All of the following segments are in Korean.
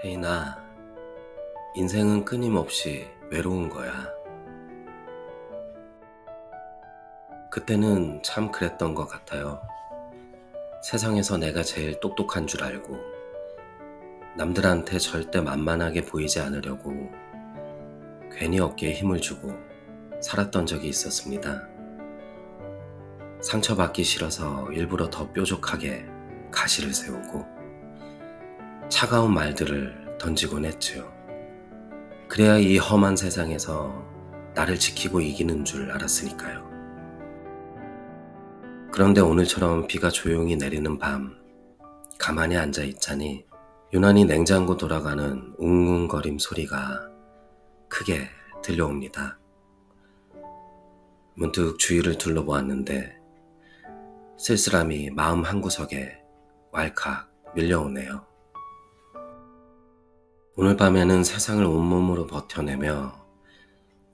혜인아, 인생은 끊임없이 외로운 거야. 그때는 참 그랬던 것 같아요. 세상에서 내가 제일 똑똑한 줄 알고 남들한테 절대 만만하게 보이지 않으려고 괜히 어깨에 힘을 주고 살았던 적이 있었습니다. 상처받기 싫어서 일부러 더 뾰족하게 가시를 세우고 차가운 말들을 던지곤 했지요. 그래야 이 험한 세상에서 나를 지키고 이기는 줄 알았으니까요. 그런데 오늘처럼 비가 조용히 내리는 밤, 가만히 앉아 있자니 유난히 냉장고 돌아가는 웅웅거림 소리가 크게 들려옵니다. 문득 주위를 둘러보았는데 쓸쓸함이 마음 한구석에 왈칵 밀려오네요. 오늘 밤에는 세상을 온몸으로 버텨내며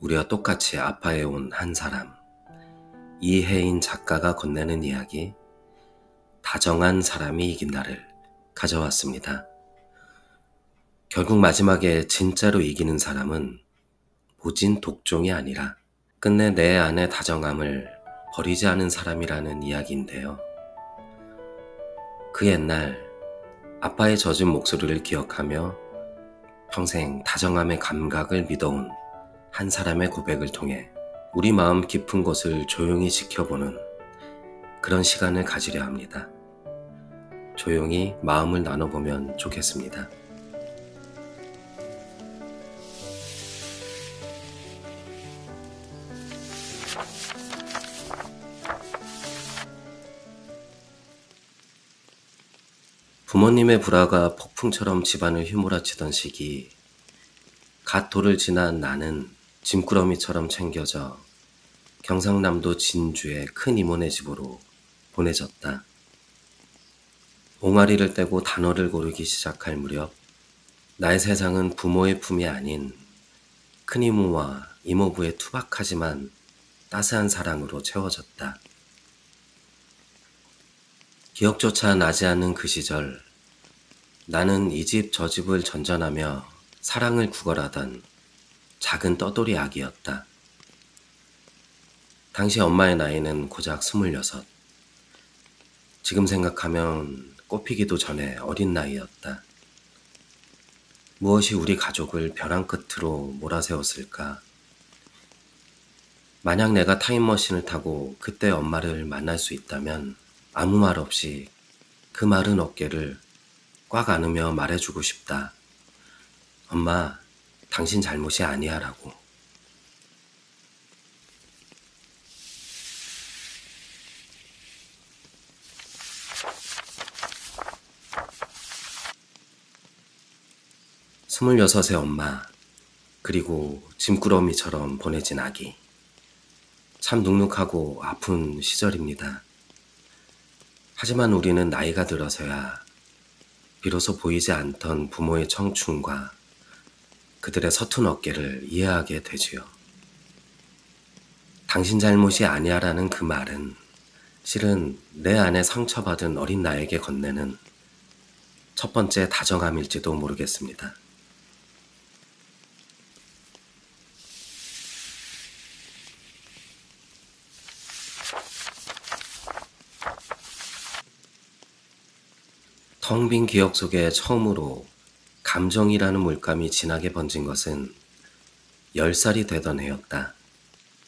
우리와 똑같이 아파해온 한 사람, 이혜인 작가가 건네는 이야기, 다정한 사람이 이긴다를 가져왔습니다. 결국 마지막에 진짜로 이기는 사람은 모진 독종이 아니라 끝내 내 안의 다정함을 버리지 않은 사람이라는 이야기인데요. 그 옛날 아빠의 젖은 목소리를 기억하며 평생 다정함의 감각을 믿어온 한 사람의 고백을 통해 우리 마음 깊은 곳을 조용히 지켜보는 그런 시간을 가지려 합니다. 조용히 마음을 나눠보면 좋겠습니다. 부모님의 불화가 폭풍처럼 집안을 휘몰아치던 시기, 갓 돌을 지난 나는 짐꾸러미처럼 챙겨져 경상남도 진주의 큰 이모네 집으로 보내졌다. 옹알이를 떼고 단어를 고르기 시작할 무렵 나의 세상은 부모의 품이 아닌 큰 이모와 이모부의 투박하지만 따스한 사랑으로 채워졌다. 기억조차 나지 않는 그 시절, 나는 이 집 저 집을 전전하며 사랑을 구걸하던 작은 떠돌이 아기였다. 당시 엄마의 나이는 고작 26. 지금 생각하면 꽃피기도 전에 어린 나이였다. 무엇이 우리 가족을 벼랑 끝으로 몰아세웠을까? 만약 내가 타임머신을 타고 그때 엄마를 만날 수 있다면 아무 말 없이 그 마른 어깨를 꽉 안으며 말해주고 싶다. 엄마, 당신 잘못이 아니야라고. 스물여섯의 엄마, 그리고 짐꾸러미처럼 보내진 아기. 참 눅눅하고 아픈 시절입니다. 하지만 우리는 나이가 들어서야 비로소 보이지 않던 부모의 청춘과 그들의 서툰 어깨를 이해하게 되지요. 당신 잘못이 아니야라는 그 말은 실은 내 안에 상처받은 어린 나에게 건네는 첫 번째 다정함일지도 모르겠습니다. 텅 빈 기억 속에 처음으로 감정이라는 물감이 진하게 번진 것은 10살이 되던 해였다.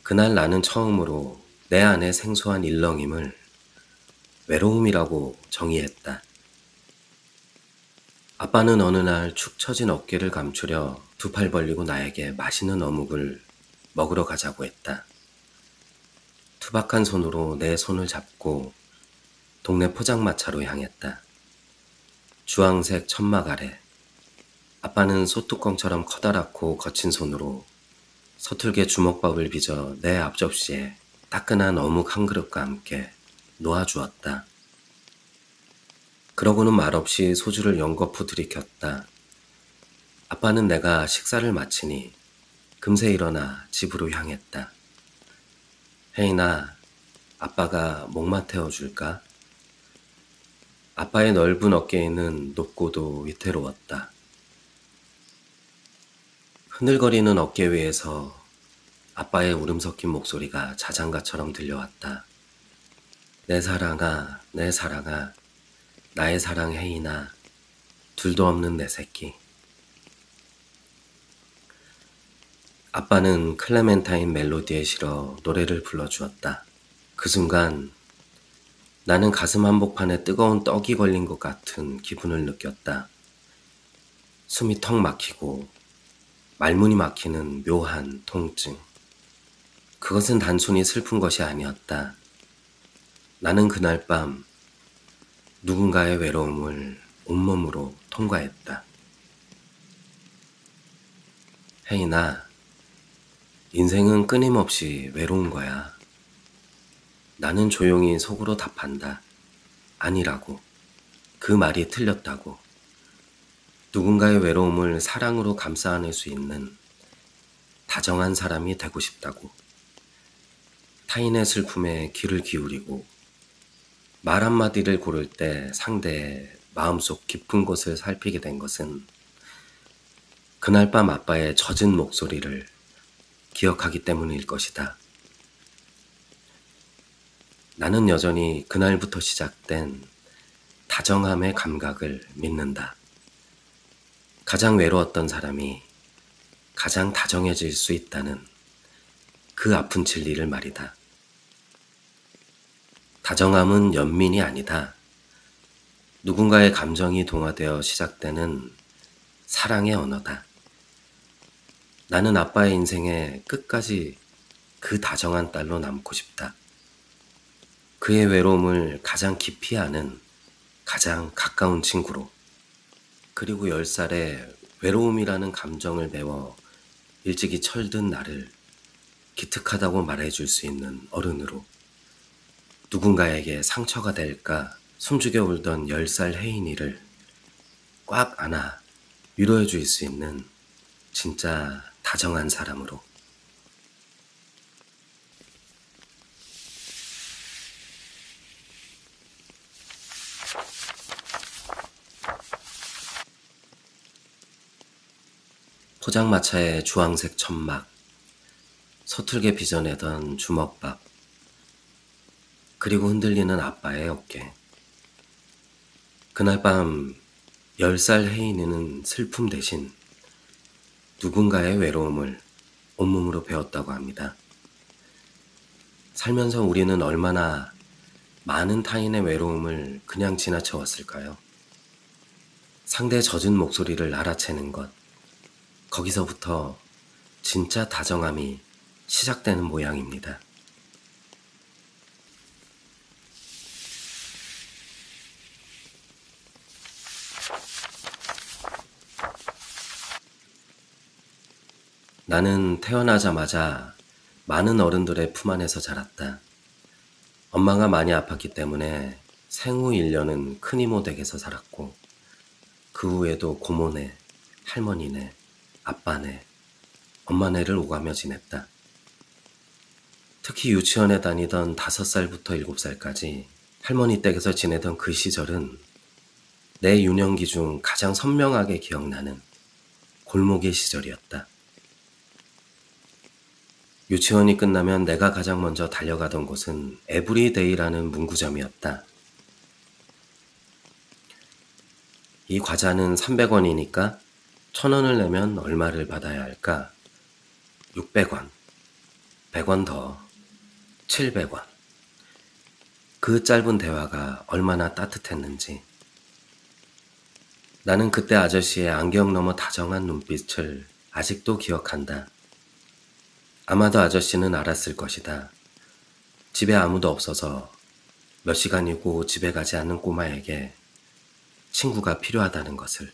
그날 나는 처음으로 내 안에 생소한 일렁임을 외로움이라고 정의했다. 아빠는 어느 날 축 처진 어깨를 감추려 두 팔 벌리고 나에게 맛있는 어묵을 먹으러 가자고 했다. 투박한 손으로 내 손을 잡고 동네 포장마차로 향했다. 주황색 천막 아래 아빠는 소뚜껑처럼 커다랗고 거친 손으로 서툴게 주먹밥을 빚어 내 앞접시에 따끈한 어묵 한 그릇과 함께 놓아주었다. 그러고는 말없이 소주를 연거푸 들이켰다. 아빠는 내가 식사를 마치니 금세 일어나 집으로 향했다. 혜인아, 아빠가 목마 태워줄까? 아빠의 넓은 어깨에는 높고도 위태로웠다. 흔들거리는 어깨 위에서 아빠의 울음 섞인 목소리가 자장가처럼 들려왔다. 내 사랑아, 내 사랑아, 나의 사랑 혜인아, 둘도 없는 내 새끼. 아빠는 클레멘타인 멜로디에 실어 노래를 불러주었다. 그 순간 나는 가슴 한복판에 뜨거운 떡이 걸린 것 같은 기분을 느꼈다. 숨이 턱 막히고 말문이 막히는 묘한 통증. 그것은 단순히 슬픈 것이 아니었다. 나는 그날 밤 누군가의 외로움을 온몸으로 통과했다. 혜인아, 인생은 끊임없이 외로운 거야. 나는 조용히 속으로 답한다. 아니라고. 그 말이 틀렸다고. 누군가의 외로움을 사랑으로 감싸 안을 수 있는 다정한 사람이 되고 싶다고. 타인의 슬픔에 귀를 기울이고 말 한마디를 고를 때 상대의 마음속 깊은 곳을 살피게 된 것은 그날 밤 아빠의 젖은 목소리를 기억하기 때문일 것이다. 나는 여전히 그날부터 시작된 다정함의 감각을 믿는다. 가장 외로웠던 사람이 가장 다정해질 수 있다는 그 아픈 진리를 말이다. 다정함은 연민이 아니다. 누군가의 감정이 동화되어 시작되는 사랑의 언어다. 나는 아빠의 인생에 끝까지 그 다정한 딸로 남고 싶다. 그의 외로움을 가장 깊이 아는 가장 가까운 친구로, 그리고 10살에 외로움이라는 감정을 메워 일찍이 철든 나를 기특하다고 말해줄 수 있는 어른으로, 누군가에게 상처가 될까 숨죽여 울던 10살 혜인이를 꽉 안아 위로해 줄 수 있는 진짜 다정한 사람으로. 포장마차의 주황색 천막, 서툴게 빚어내던 주먹밥, 그리고 흔들리는 아빠의 어깨. 그날 밤 10살 혜인이는 슬픔 대신 누군가의 외로움을 온몸으로 배웠다고 합니다. 살면서 우리는 얼마나 많은 타인의 외로움을 그냥 지나쳐 왔을까요? 상대의 젖은 목소리를 알아채는 것, 거기서부터 진짜 다정함이 시작되는 모양입니다. 나는 태어나자마자 많은 어른들의 품 안에서 자랐다. 엄마가 많이 아팠기 때문에 생후 1년은 큰 이모 댁에서 살았고, 그 후에도 고모네, 할머니네, 아빠네, 엄마네를 오가며 지냈다. 특히 유치원에 다니던 5살부터 7살까지 할머니 댁에서 지내던 그 시절은 내 유년기 중 가장 선명하게 기억나는 골목의 시절이었다. 유치원이 끝나면 내가 가장 먼저 달려가던 곳은 에브리데이라는 문구점이었다. 이 과자는 300원이니까 1,000원을 내면 얼마를 받아야 할까? 600원, 100원 더, 700원. 그 짧은 대화가 얼마나 따뜻했는지. 나는 그때 아저씨의 안경 너머 다정한 눈빛을 아직도 기억한다. 아마도 아저씨는 알았을 것이다. 집에 아무도 없어서 몇 시간이고 집에 가지 않는 꼬마에게 친구가 필요하다는 것을.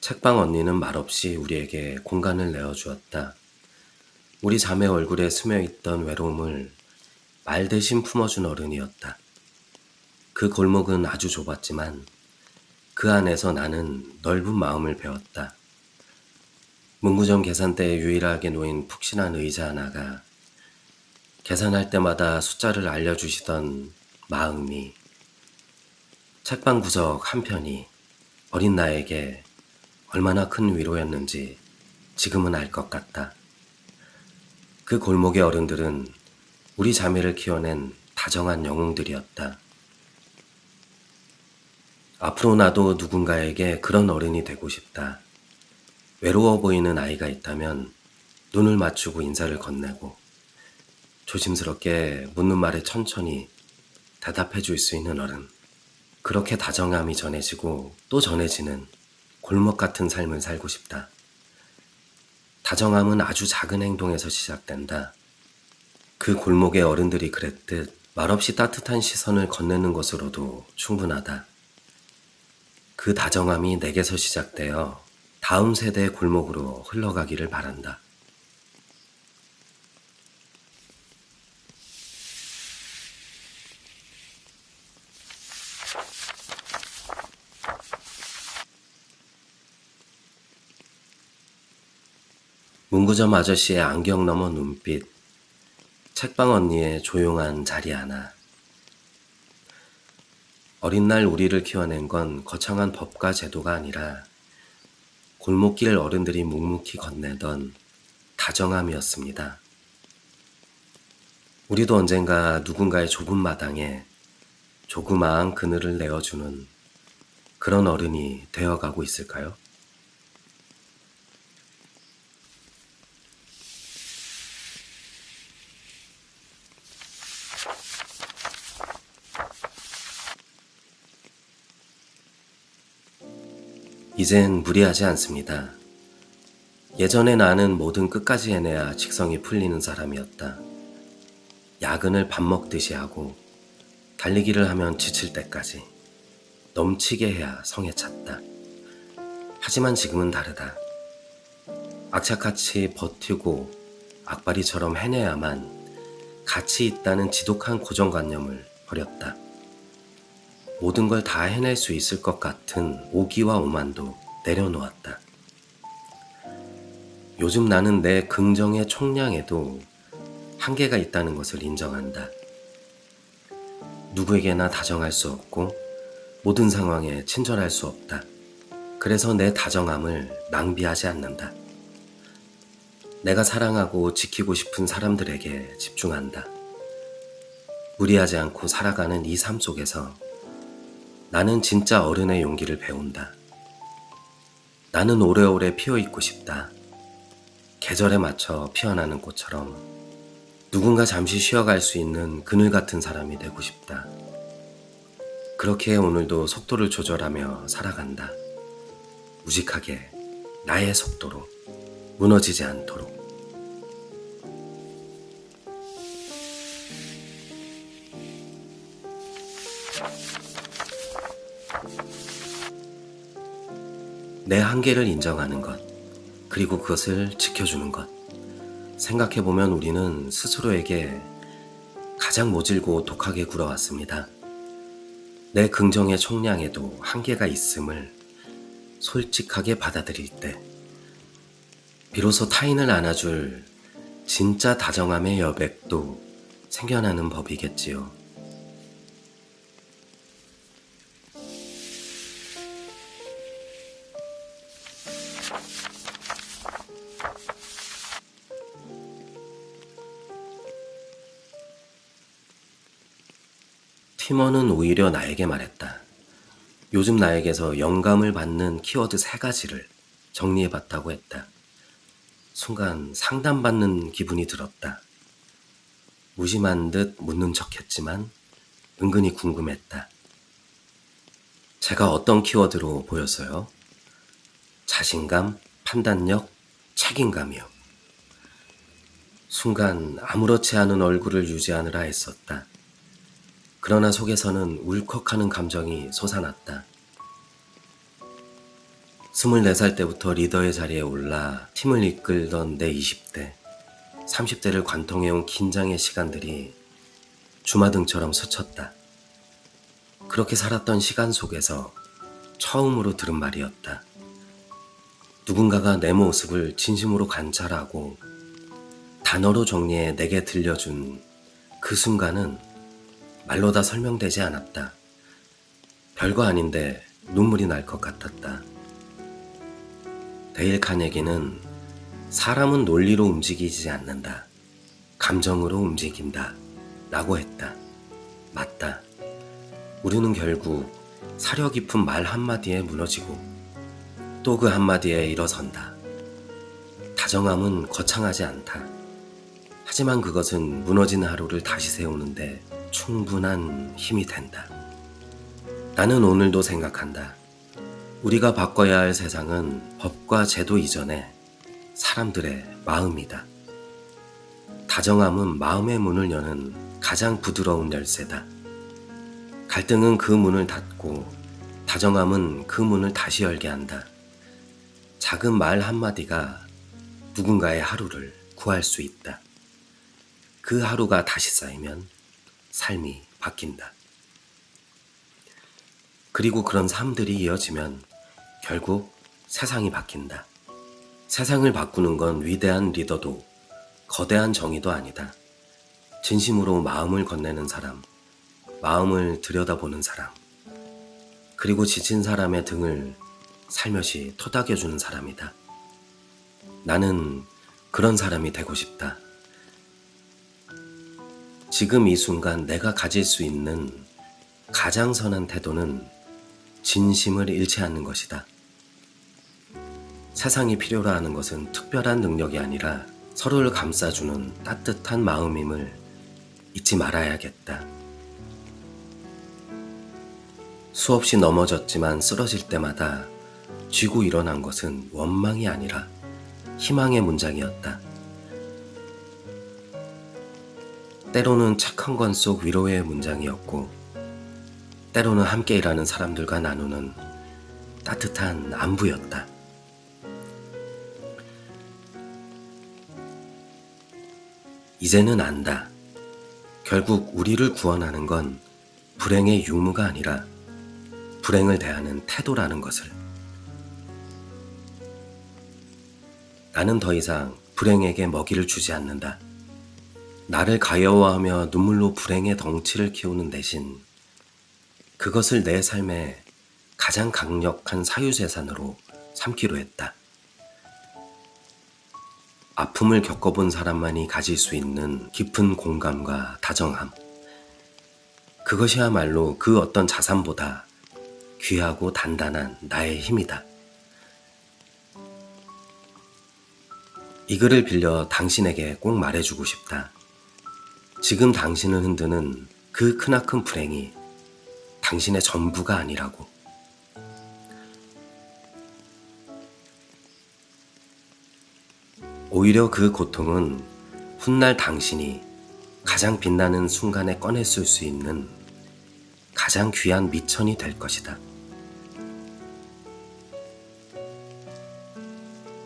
책방 언니는 말없이 우리에게 공간을 내어주었다. 우리 자매 얼굴에 스며있던 외로움을 말 대신 품어준 어른이었다. 그 골목은 아주 좁았지만 그 안에서 나는 넓은 마음을 배웠다. 문구점 계산대에 유일하게 놓인 푹신한 의자 하나가 계산할 때마다 숫자를 알려주시던 마음이, 책방 구석 한편이 어린 나에게 얼마나 큰 위로였는지 지금은 알 것 같다. 그 골목의 어른들은 우리 자매를 키워낸 다정한 영웅들이었다. 앞으로 나도 누군가에게 그런 어른이 되고 싶다. 외로워 보이는 아이가 있다면 눈을 맞추고 인사를 건네고 조심스럽게 묻는 말에 천천히 대답해 줄 수 있는 어른. 그렇게 다정함이 전해지고 또 전해지는 골목 같은 삶을 살고 싶다. 다정함은 아주 작은 행동에서 시작된다. 그 골목의 어른들이 그랬듯 말없이 따뜻한 시선을 건네는 것으로도 충분하다. 그 다정함이 내게서 시작되어 다음 세대의 골목으로 흘러가기를 바란다. 문구점 아저씨의 안경 너머 눈빛, 책방 언니의 조용한 자리 하나. 어린 날 우리를 키워낸 건 거창한 법과 제도가 아니라 골목길 어른들이 묵묵히 건네던 다정함이었습니다. 우리도 언젠가 누군가의 좁은 마당에 조그마한 그늘을 내어주는 그런 어른이 되어가고 있을까요? 이젠 무리하지 않습니다. 예전에 나는 뭐든 끝까지 해내야 직성이 풀리는 사람이었다. 야근을 밥 먹듯이 하고 달리기를 하면 지칠 때까지 넘치게 해야 성에 찼다. 하지만 지금은 다르다. 악착같이 버티고 악바리처럼 해내야만 가치 있다는 지독한 고정관념을 버렸다. 모든 걸 다 해낼 수 있을 것 같은 오기와 오만도 내려놓았다. 요즘 나는 내 긍정의 총량에도 한계가 있다는 것을 인정한다. 누구에게나 다정할 수 없고 모든 상황에 친절할 수 없다. 그래서 내 다정함을 낭비하지 않는다. 내가 사랑하고 지키고 싶은 사람들에게 집중한다. 무리하지 않고 살아가는 이 삶 속에서 나는 진짜 어른의 용기를 배운다. 나는 오래오래 피어있고 싶다. 계절에 맞춰 피어나는 꽃처럼 누군가 잠시 쉬어갈 수 있는 그늘 같은 사람이 되고 싶다. 그렇게 오늘도 속도를 조절하며 살아간다. 우직하게 나의 속도로 무너지지 않도록. 내 한계를 인정하는 것, 그리고 그것을 지켜주는 것. 생각해보면 우리는 스스로에게 가장 모질고 독하게 굴어왔습니다. 내 긍정의 총량에도 한계가 있음을 솔직하게 받아들일 때 비로소 타인을 안아줄 진짜 다정함의 여백도 생겨나는 법이겠지요. 팀원은 오히려 나에게 말했다. 요즘 나에게서 영감을 받는 키워드 3가지를 정리해봤다고 했다. 순간 상담받는 기분이 들었다. 무심한 듯 묻는 척했지만 은근히 궁금했다. 제가 어떤 키워드로 보였어요? 자신감, 판단력, 책임감이요. 순간 아무렇지 않은 얼굴을 유지하느라 애썼다. 그러나 속에서는 울컥하는 감정이 솟아났다. 24살 때부터 리더의 자리에 올라 팀을 이끌던 내 20대, 30대를 관통해온 긴장의 시간들이 주마등처럼 스쳤다. 그렇게 살았던 시간 속에서 처음으로 들은 말이었다. 누군가가 내 모습을 진심으로 관찰하고 단어로 정리해 내게 들려준 그 순간은 말로 다 설명되지 않았다. 별거 아닌데 눈물이 날 것 같았다. 데일 카네기는 사람은 논리로 움직이지 않는다. 감정으로 움직인다. 라고 했다. 맞다. 우리는 결국 사려 깊은 말 한마디에 무너지고 또 그 한마디에 일어선다. 다정함은 거창하지 않다. 하지만 그것은 무너진 하루를 다시 세우는데 충분한 힘이 된다. 나는 오늘도 생각한다. 우리가 바꿔야 할 세상은 법과 제도 이전에 사람들의 마음이다. 다정함은 마음의 문을 여는 가장 부드러운 열쇠다. 갈등은 그 문을 닫고 다정함은 그 문을 다시 열게 한다. 작은 말 한마디가 누군가의 하루를 구할 수 있다. 그 하루가 다시 쌓이면 삶이 바뀐다. 그리고 그런 삶들이 이어지면 결국 세상이 바뀐다. 세상을 바꾸는 건 위대한 리더도 거대한 정의도 아니다. 진심으로 마음을 건네는 사람, 마음을 들여다보는 사람, 그리고 지친 사람의 등을 살며시 토닥여주는 사람이다. 나는 그런 사람이 되고 싶다. 지금 이 순간 내가 가질 수 있는 가장 선한 태도는 진심을 잃지 않는 것이다. 세상이 필요로 하는 것은 특별한 능력이 아니라 서로를 감싸주는 따뜻한 마음임을 잊지 말아야겠다. 수없이 넘어졌지만 쓰러질 때마다 쥐고 일어난 것은 원망이 아니라 희망의 문장이었다. 때로는 착한 건 속 위로의 문장이었고, 때로는 함께 일하는 사람들과 나누는 따뜻한 안부였다. 이제는 안다. 결국 우리를 구원하는 건 불행의 유무가 아니라 불행을 대하는 태도라는 것을. 나는 더 이상 불행에게 먹이를 주지 않는다. 나를 가여워하며 눈물로 불행의 덩치를 키우는 대신 그것을 내 삶의 가장 강력한 사유재산으로 삼기로 했다. 아픔을 겪어본 사람만이 가질 수 있는 깊은 공감과 다정함. 그것이야말로 그 어떤 자산보다 귀하고 단단한 나의 힘이다. 이 글을 빌려 당신에게 꼭 말해주고 싶다. 지금 당신을 흔드는 그 크나큰 불행이 당신의 전부가 아니라고. 오히려 그 고통은 훗날 당신이 가장 빛나는 순간에 꺼냈을 수 있는 가장 귀한 미천이 될 것이다.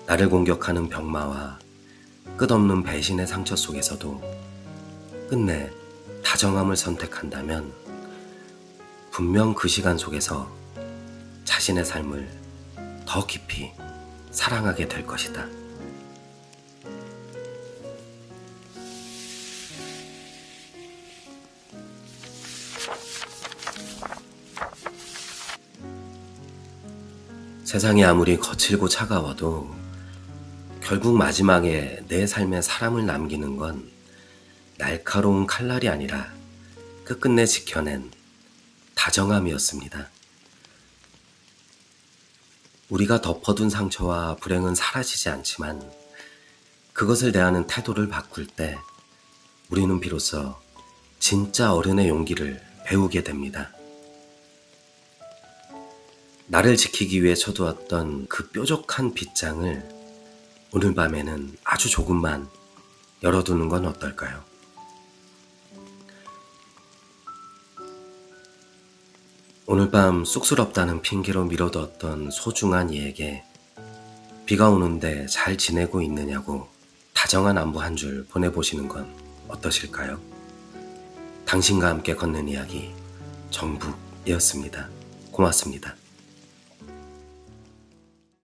나를 공격하는 병마와 끝없는 배신의 상처 속에서도 끝내 다정함을 선택한다면 분명 그 시간 속에서 자신의 삶을 더 깊이 사랑하게 될 것이다. 세상이 아무리 거칠고 차가워도 결국 마지막에 내 삶에 사람을 남기는 건 날카로운 칼날이 아니라 끝끝내 지켜낸 다정함이었습니다. 우리가 덮어둔 상처와 불행은 사라지지 않지만 그것을 대하는 태도를 바꿀 때 우리는 비로소 진짜 어른의 용기를 배우게 됩니다. 나를 지키기 위해 쳐두었던 그 뾰족한 빗장을 오늘 밤에는 아주 조금만 열어두는 건 어떨까요? 오늘 밤 쑥스럽다는 핑계로 미뤄뒀던 소중한 이에게 비가 오는데 잘 지내고 있느냐고 다정한 안부 한 줄 보내보시는 건 어떠실까요? 당신과 함께 걷는 이야기 정북이었습니다. 고맙습니다.